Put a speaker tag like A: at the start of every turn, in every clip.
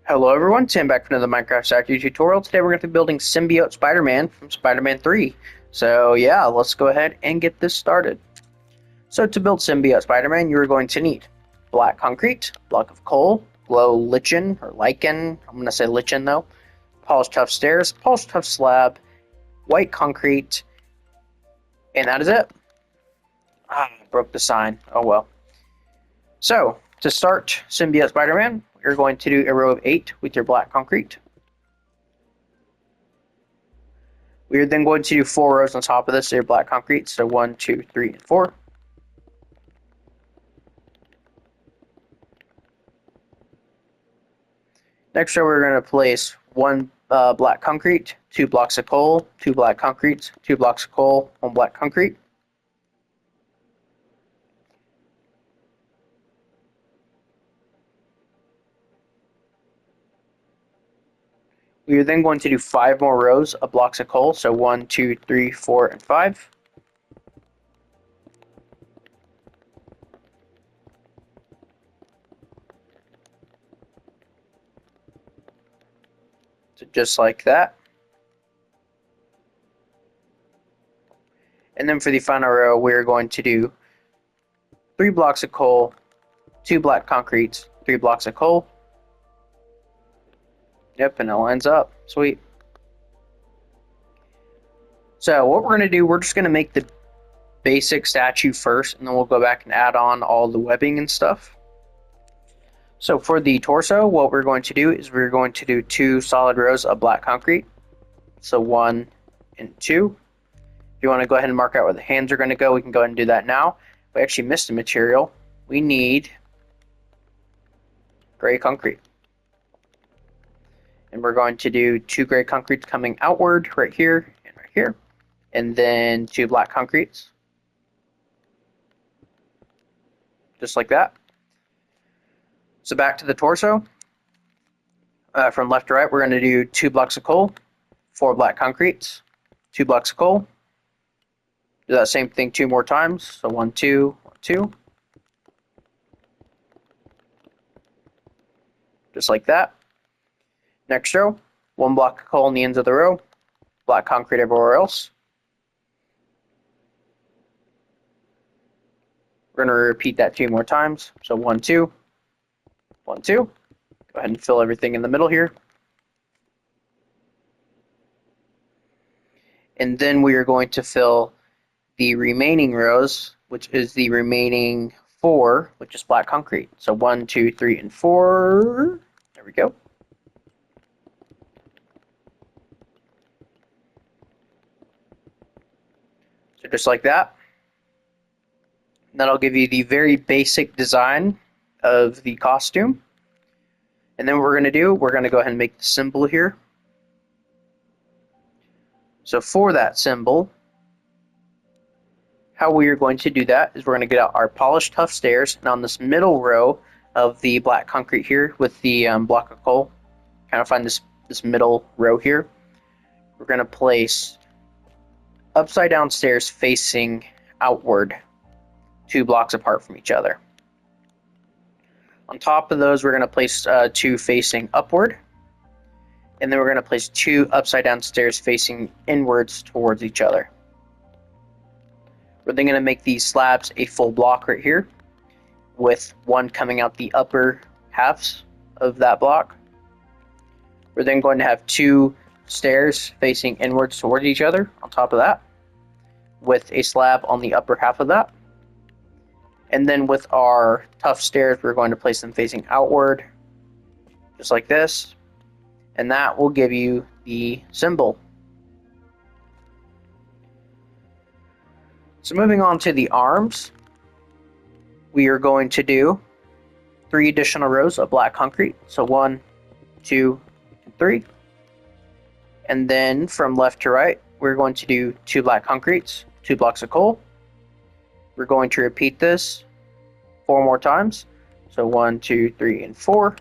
A: Hello everyone, Tim back for another Minecraft strategy tutorial. Today we're going to be building Symbiote Spider-Man from Spider-Man 3. So yeah, let's go ahead and get this started. So to build Symbiote Spider-Man, you are going to need black concrete, block of coal, glow lichen, or lichen, I'm going to say lichen though, polished tough stairs, polished tough slab, white concrete, and that is it. Broke the sign, oh well. So to start Symbiote Spider-Man, you're going to do a row of 8 with your black concrete. We are then going to do 4 rows on top of this, so your black concrete. So 1, 2, 3, and 4. Next row, we're going to place 1 black concrete, 2 blocks of coal, 2 black concretes, 2 blocks of coal, 1 black concrete. We are then going to do 5 more rows of blocks of coal, so 1, 2, 3, 4, and 5. So just like that. And then for the final row, we're going to do 3 blocks of coal, 2 black concretes, 3 blocks of coal. Yep, and it lines up. Sweet. So what we're going to do, we're just going to make the basic statue first, and then we'll go back and add on all the webbing and stuff. So for the torso, what we're going to do is we're going to do 2 solid rows of black concrete. So 1 and 2. If you want to go ahead and mark out where the hands are going to go, we can go ahead and do that now. We actually missed a material. We need gray concrete. And we're going to do 2 gray concretes coming outward right here and right here. And then 2 black concretes. Just like that. So back to the torso. From left to right, we're going to do 2 blocks of coal, 4 black concretes, 2 blocks of coal. Do that same thing 2 more times. So 1, 2, 1, 2. Just like that. Next row, 1 block of coal on the ends of the row, black concrete everywhere else. We're going to repeat that 2 more times. So 1, 2, 1, 2. Go ahead and fill everything in the middle here. And then we are going to fill the remaining rows, which is the remaining 4, which is black concrete. So 1, 2, 3, and 4. There we go. So just like that. That'll give you the very basic design of the costume. And then what we're going to do, we're going to go ahead and make the symbol here. So for that symbol, how we are going to do that is we're going to get out our polished tough stairs, and on this middle row of the black concrete here with the block of coal, kind of find this middle row here, we're going to place upside down stairs facing outward, 2 blocks apart from each other. On top of those, we're going to place 2 facing upward, and then we're going to place 2 upside down stairs facing inwards towards each other. We're then going to make these slabs a full block right here, with 1 coming out the upper halves of that block. We're then going to have 2 stairs facing inwards towards each other on top of that, with a slab on the upper half of that. And then with our tough stairs, we're going to place them facing outward, just like this. And that will give you the symbol. So moving on to the arms, we are going to do 3 additional rows of black concrete. So 1, 2, and 3. And then from left to right, we're going to do 2 black concretes, 2 blocks of coal. We're going to repeat this 4 more times. So 1, 2, 3, and 4.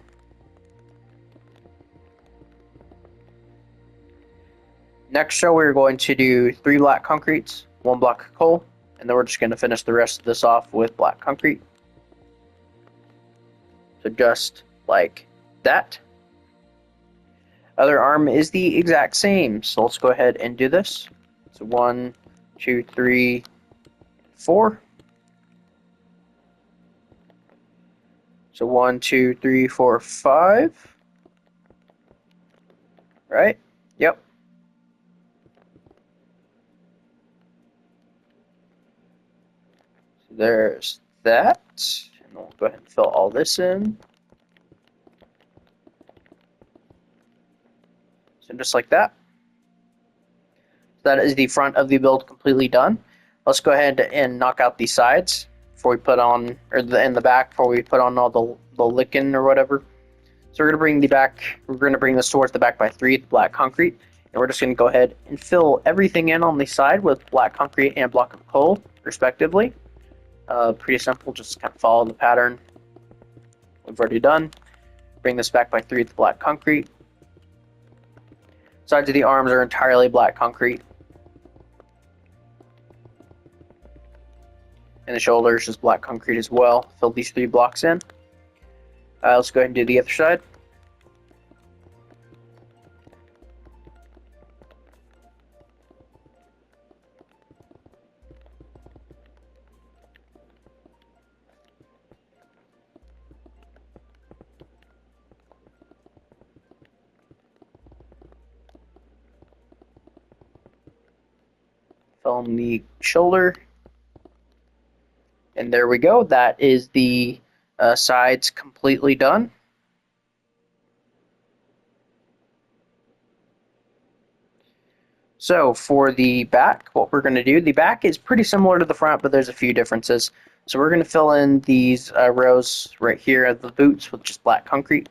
A: Next row, we're going to do 3 black concretes, 1 block of coal, and then we're just going to finish the rest of this off with black concrete. So just like that. Other arm is the exact same. So let's go ahead and do this. So 1, 2, 3, 4. So 1, 2, 3, 4, 5. Right? Yep. So there's that. And we'll go ahead and fill all this in. So just like that. That is the front of the build completely done. Let's go ahead and knock out the sides before we put on, or in the back before we put on all the licking or whatever. So we're gonna bring this towards the back by 3 with black concrete, and we're just gonna go ahead and fill everything in on the side with black concrete and block of coal, respectively. Pretty simple, just kind of follow the pattern we've already done. Bring this back by 3 with black concrete. Sides of the arms are entirely black concrete. And the shoulders is black concrete as well. Fill these 3 blocks in. Let's go ahead and do the other side. Fill in the shoulder. And there we go. That is the sides completely done. So for the back, what we're going to do, the back is pretty similar to the front, but there's a few differences. So we're going to fill in these rows right here of the boots with just black concrete.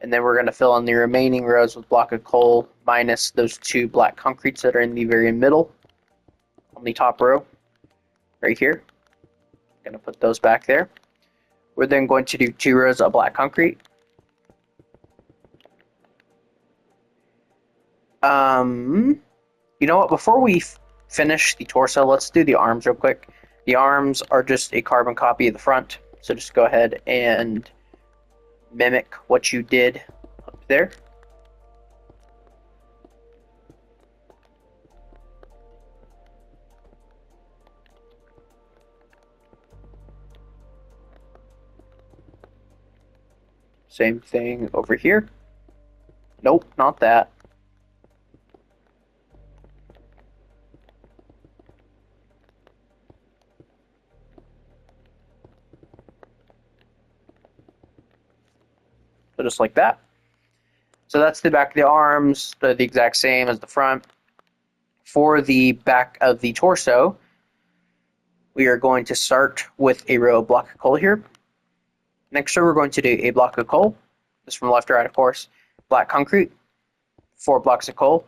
A: And then we're going to fill in the remaining rows with block of coal minus those 2 black concretes that are in the very middle on the top row right here. Going to put those back there. We're then going to do 2 rows of black concrete. You know what? Before we finish the torso, let's do the arms real quick. The arms are just a carbon copy of the front, so just go ahead and mimic what you did up there. Same thing over here. Nope, not that. So just like that. So that's the back of the arms, the exact same as the front. For the back of the torso, we are going to start with a row of block of coal here. Next row, we're going to do a block of coal. This from left to right, of course. Black concrete, 4 blocks of coal,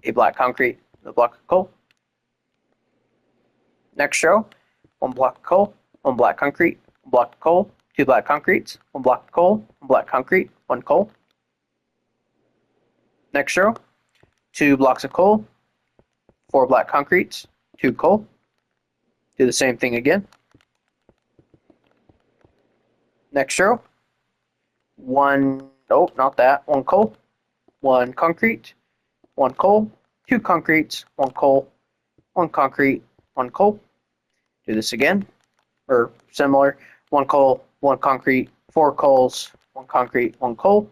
A: a black concrete, a block of coal. Next row, 1 block of coal, 1 black concrete, 1 block of coal, 2 black concretes, 1 block of coal, 1 black concrete, 1 coal. Next row, 2 blocks of coal, 4 black concretes, 2 coal. Do the same thing again. Next row, 1, nope, not that, 1 coal, 1 concrete, 1 coal, 2 concretes, 1 coal, 1 concrete, 1 coal. Do this again, or similar. 1 coal, 1 concrete, 4 coals, 1 concrete, 1 coal.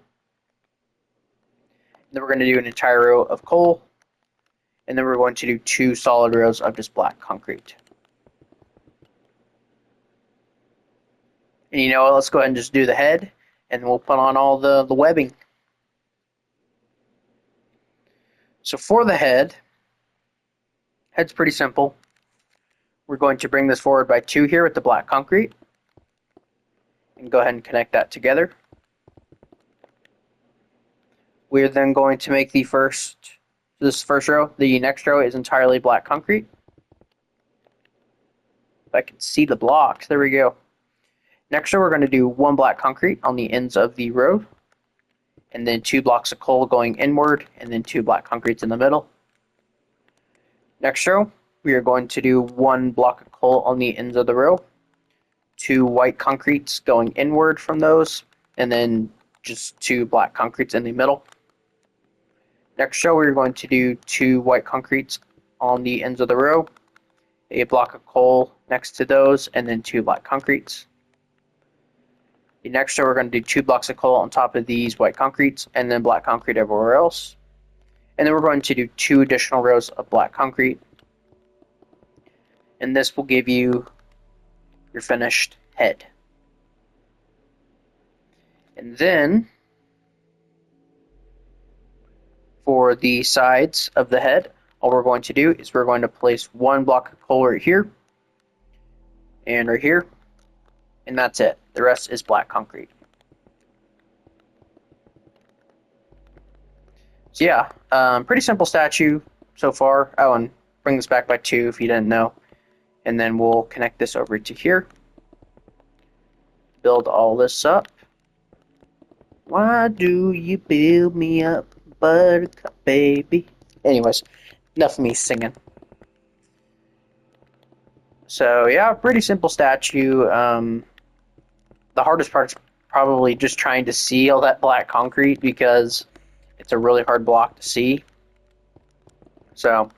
A: Then we're going to do an entire row of coal, and then we're going to do 2 solid rows of just black concrete. And you know what, let's go ahead and just do the head, and we'll put on all the webbing. So for the head's pretty simple. We're going to bring this forward by 2 here with the black concrete, and go ahead and connect that together. We're then going to make this first row. The next row is entirely black concrete. If I can see the blocks, there we go. Next row, we're going to do 1 black concrete on the ends of the row, and then 2 blocks of coal going inward, and then 2 black concretes in the middle. Next row, we are going to do 1 block of coal on the ends of the row, 2 white concretes going inward from those, and then just 2 black concretes in the middle. Next row, we're going to do 2 white concretes on the ends of the row, a block of coal next to those, and then 2 black concretes. The next row, we're going to do 2 blocks of coal on top of these white concretes, and then black concrete everywhere else. And then we're going to do 2 additional rows of black concrete. And this will give you your finished head. And then for the sides of the head, all we're going to do is we're going to place 1 block of coal right here and right here, and that's it. The rest is black concrete. So yeah, pretty simple statue so far. Oh, and bring this back by 2 if you didn't know. And then we'll connect this over to here. Build all this up. Why do you build me up, buttercup baby? Anyways, enough of me singing. So yeah, pretty simple statue. The hardest part is probably just trying to see all that black concrete because it's a really hard block to see. So,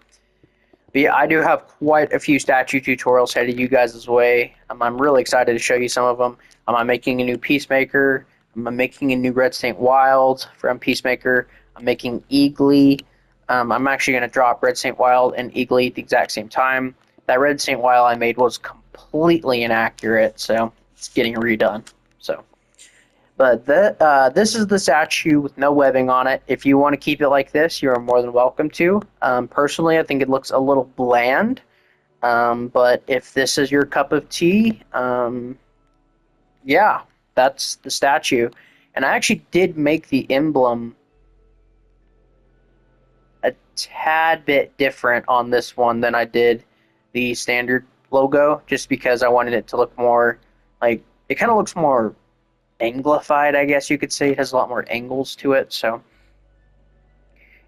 A: but yeah, I do have quite a few statue tutorials headed you guys' way. I'm really excited to show you some of them. I'm making a new Peacemaker. I'm making a new Red Saint Wild from Peacemaker. I'm making Eagly. I'm actually going to drop Red Saint Wild and Eagly at the exact same time. That Red Saint Wild I made was completely inaccurate, so it's getting redone. So, but this is the statue with no webbing on it. If you want to keep it like this, you are more than welcome to. Personally, I think it looks a little bland, but if this is your cup of tea, yeah, that's the statue. And I actually did make the emblem a tad bit different on this one than I did the standard logo, just because I wanted it to look more like, it kind of looks more anglified, I guess you could say. It has a lot more angles to it. So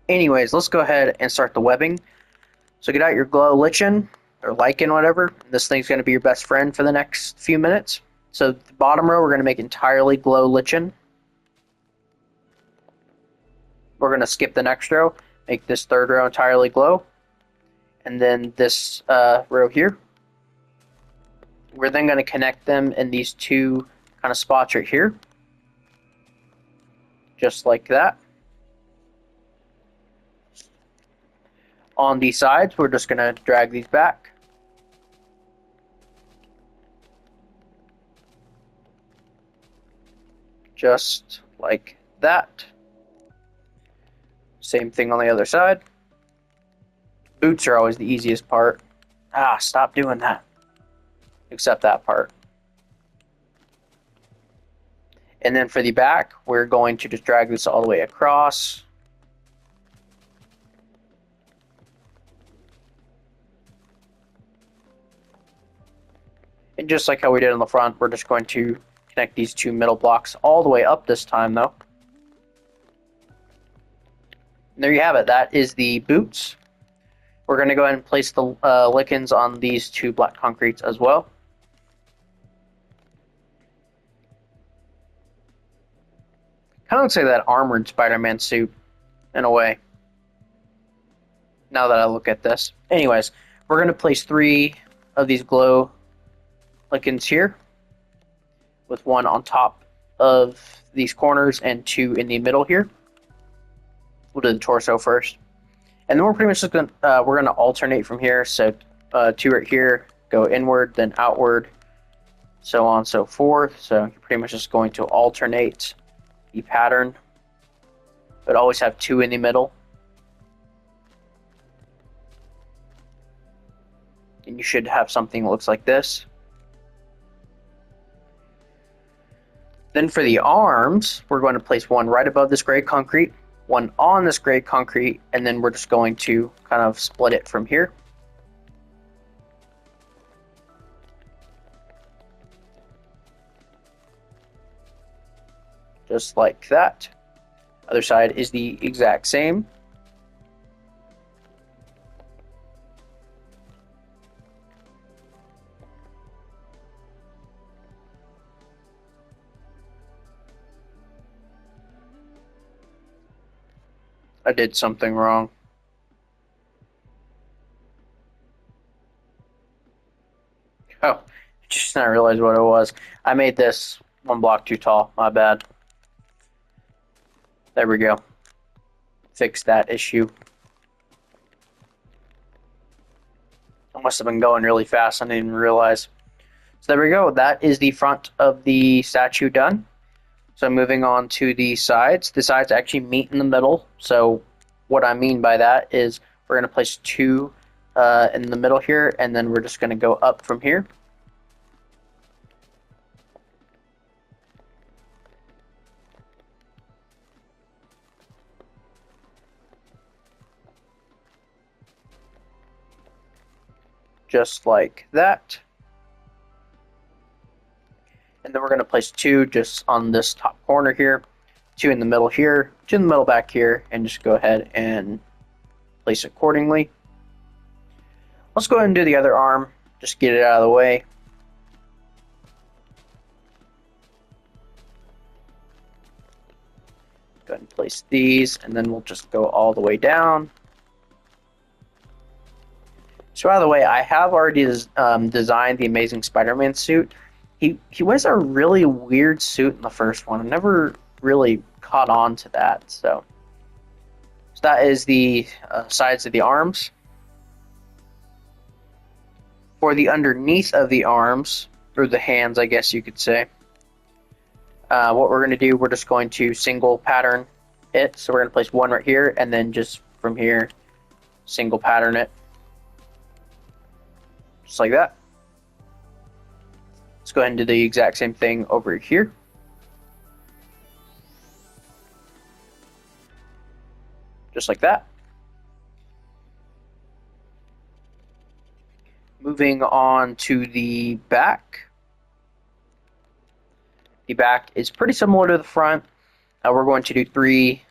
A: anyways, let's go ahead and start the webbing. So get out your glow lichen or lichen, whatever. This thing's going to be your best friend for the next few minutes. So the bottom row, we're going to make entirely glow lichen. We're going to skip the next row, make this third row entirely glow. And then this row here, we're then going to connect them in these 2 kind of spots right here, just like that. On the sides, we're just going to drag these back. Just like that. Same thing on the other side. Boots are always the easiest part. Ah, stop doing that. Except that part. And then for the back, we're going to just drag this all the way across. And just like how we did on the front, we're just going to connect these 2 middle blocks all the way up this time, though. And there you have it. That is the boots. We're going to go ahead and place the lichens on these 2 black concretes as well. Kind of looks like that armored Spider-Man suit, in a way, now that I look at this. Anyways, we're going to place 3 of these glow lichens here, with 1 on top of these corners and 2 in the middle here. We'll do the torso first. And then we're pretty much just going to, we're going to alternate from here. So 2 right here, go inward, then outward, so on and so forth. So you're pretty much just going to alternate the pattern, but always have 2 in the middle. And you should have something that looks like this. Then for the arms, we're going to place 1 right above this gray concrete, 1 on this gray concrete, and then we're just going to kind of split it from here. Just like that. Other side is the exact same. I did something wrong. Oh, just not realize what it was. I made this one block too tall. My bad. There we go. Fix that issue. I must have been going really fast. I didn't even realize. So there we go. That is the front of the statue done. So moving on to the sides. The sides actually meet in the middle. So what I mean by that is we're going to place two in the middle here, and then we're just going to go up from here. Just like that. And then we're going to place two just on this top corner here, two in the middle here, two in the middle back here, and just go ahead and place accordingly. Let's go ahead and do the other arm, just get it out of the way. Go ahead and place these, and then we'll just go all the way down. So by the way, I have already designed the Amazing Spider-Man suit. He wears a really weird suit in the first one. I never really caught on to that. So that is the sides of the arms. For the underneath of the arms, or the hands, I guess you could say, what we're going to do, we're just going to single pattern it. So we're going to place one right here, and then just from here, single pattern it. Just like that. Let's go ahead and do the exact same thing over here. Just like that. Moving on to the back. The back is pretty similar to the front. We're going to do 3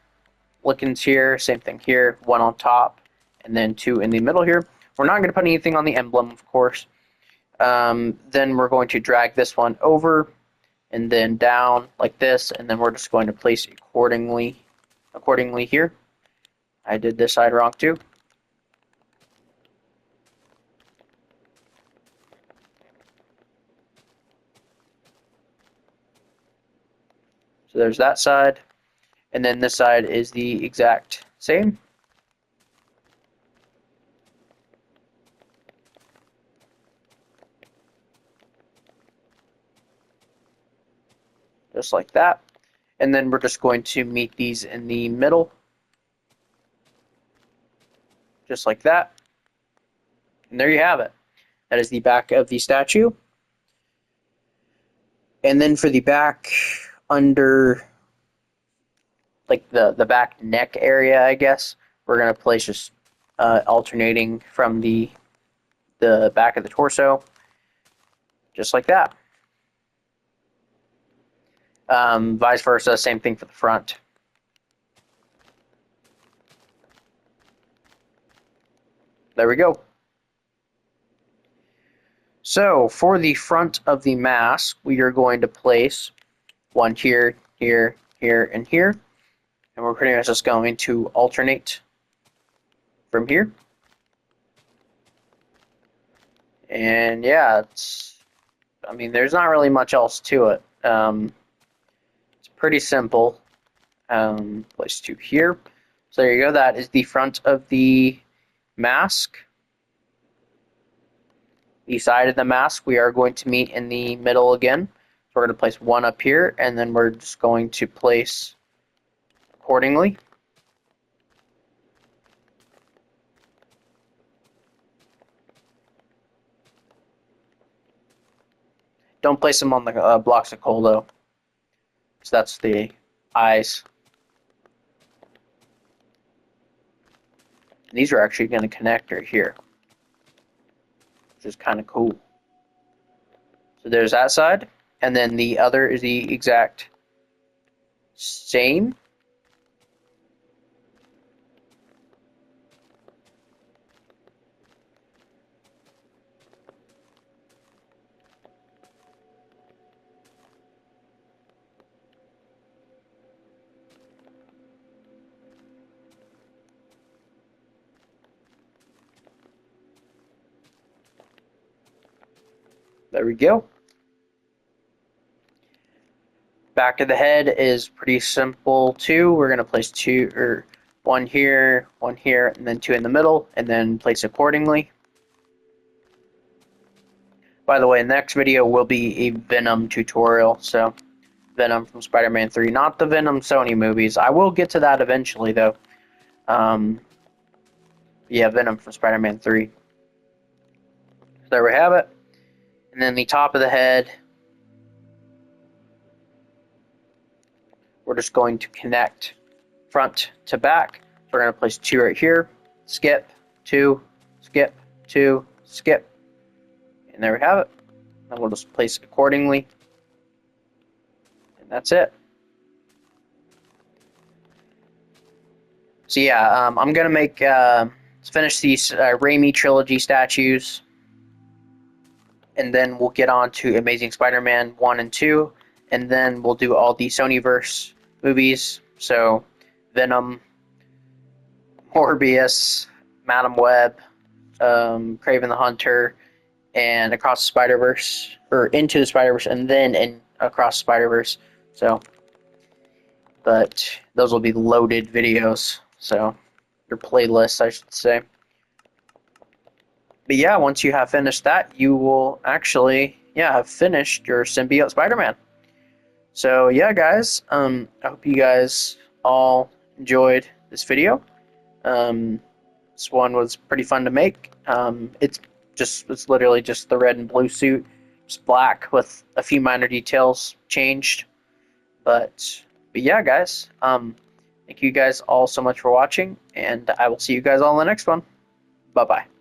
A: lickens here, same thing here, 1 on top, and then 2 in the middle here. We're not going to put anything on the emblem, of course. Then we're going to drag this one over and then down like this, and then we're just going to place accordingly here. I did this side wrong too. So there's that side, and then this side is the exact same. Just like that. And then we're just going to meet these in the middle. Just like that. And there you have it. That is the back of the statue. And then for the back, under like the back neck area, I guess, we're going to place just alternating from the back of the torso. Just like that. Vice versa, same thing for the front. There we go. So for the front of the mask, we are going to place one here, here, here, and here. And we're pretty much just going to alternate from here. And yeah, I mean, there's not really much else to it. It's pretty simple. Place 2 here. So there you go. That is the front of the mask. The side of the mask, we are going to meet in the middle again. So we're going to place 1 up here, and then we're just going to place accordingly. Don't place them on the blocks of coal, though. So that's the eyes. These are actually going to connect right here, which is kind of cool. So there's that side, and then the other is the exact same. There we go. Back of the head is pretty simple too. We're going to place one here, and then two in the middle, and then place accordingly. By the way, the next video will be a Venom tutorial. So Venom from Spider-Man 3, not the Venom Sony movies. I will get to that eventually though. Yeah, Venom from Spider-Man 3. So there we have it. And then the top of the head, we're just going to connect front to back. So we're going to place two right here, skip, two, skip, two, skip. And there we have it. And we'll just place it accordingly. And that's it. So yeah, I'm going to make, finish these Raimi trilogy statues. And then we'll get on to Amazing Spider-Man 1 and 2. And then we'll do all the Sonyverse movies. So Venom, Morbius, Madam Web, Kraven the Hunter, and Across the Spider-Verse, or Into the Spider-Verse, and then Across the Spider-Verse. So, but those will be loaded videos. So, your playlists, I should say. But yeah, once you have finished that, you will actually, have finished your Symbiote Spider-Man. So yeah, guys, I hope you guys all enjoyed this video. This one was pretty fun to make. It's literally just the red and blue suit, just black with a few minor details changed. But yeah, guys, thank you guys all so much for watching, and I will see you guys all in the next one. Bye bye.